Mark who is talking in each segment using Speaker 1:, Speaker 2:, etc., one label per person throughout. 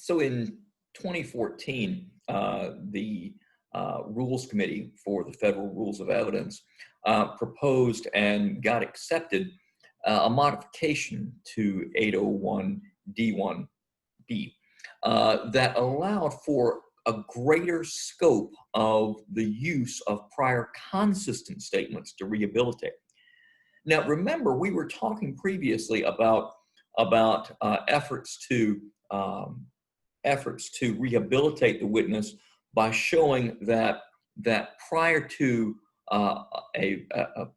Speaker 1: So in 2014, the Rules Committee for the Federal Rules of Evidence proposed and got accepted a modification to 801 D1B that allowed for a greater scope of the use of prior consistent statements to rehabilitate. Now, remember, we were talking previously about efforts to rehabilitate the witness by showing that prior to an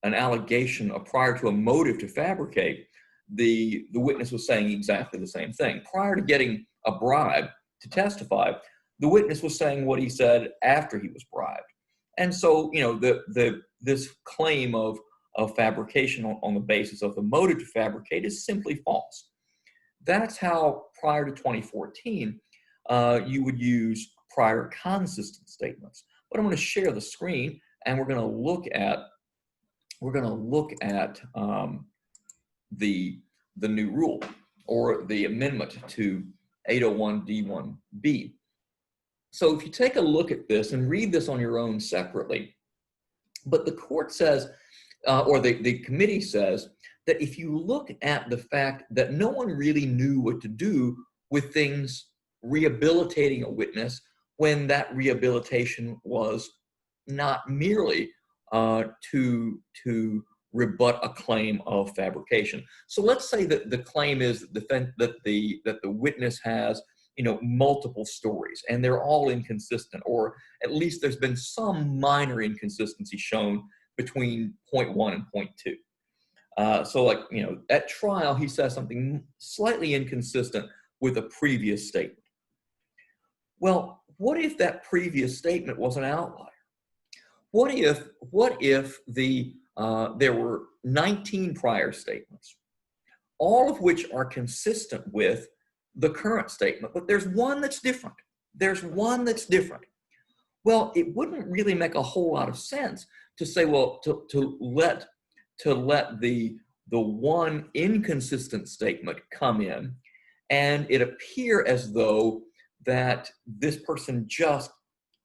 Speaker 1: allegation, or prior to a motive to fabricate, the witness was saying exactly the same thing. Prior to getting a bribe to testify, the witness was saying what he said after he was bribed. And so, you know, this claim of fabrication on the basis of the motive to fabricate is simply false. That's how, prior to 2014, you would use prior consistent statements. But I'm going to share the screen, and we're going to look at the new rule, or the amendment to 801 D1B. So if you take a look at this and read this on your own separately, but the court says, or the committee says, that if you look at the fact that no one really knew what to do with things rehabilitating a witness when that rehabilitation was not merely to rebut a claim of fabrication. So let's say that the claim is that the witness has, you know, multiple stories and they're all inconsistent, or at least there's been some minor inconsistency shown between point 1 and point 2. So, like, you know, at trial he says something slightly inconsistent with a previous statement. Well, what if that previous statement was an outlier? What if there were 19 prior statements, all of which are consistent with the current statement, but there's one that's different. There's one that's different. Well, it wouldn't really make a whole lot of sense to say, well, to let the one inconsistent statement come in and it appear as though that this person just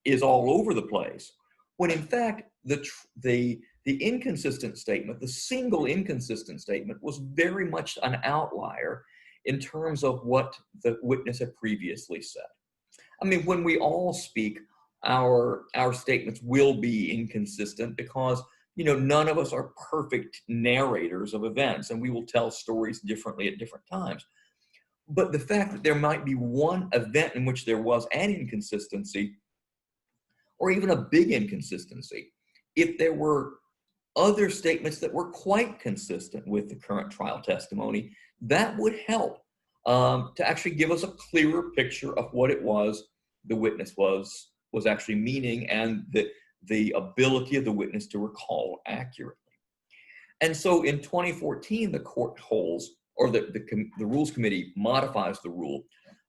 Speaker 1: is all over the place, when in fact the inconsistent statement, the single inconsistent statement, was very much an outlier in terms of what the witness had previously said. I mean, when we all speak, our statements will be inconsistent because, you know, none of us are perfect narrators of events, and we will tell stories differently at different times. But the fact that there might be one event in which there was an inconsistency, or even a big inconsistency, if there were other statements that were quite consistent with the current trial testimony, that would help to actually give us a clearer picture of what it was the witness was actually meaning, and the ability of the witness to recall accurately. And so in 2014, the court holds, or the Rules Committee modifies the rule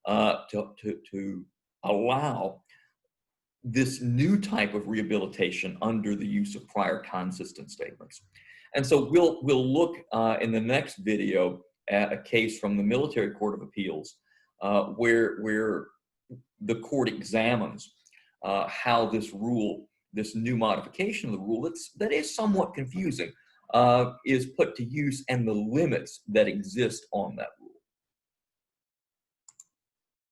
Speaker 1: to allow this new type of rehabilitation under the use of prior consistent statements. And so we'll look in the next video at a case from the Military Court of Appeals where the court examines how this rule, this new modification of the rule that is somewhat confusing, is put to use, and the limits that exist on that rule.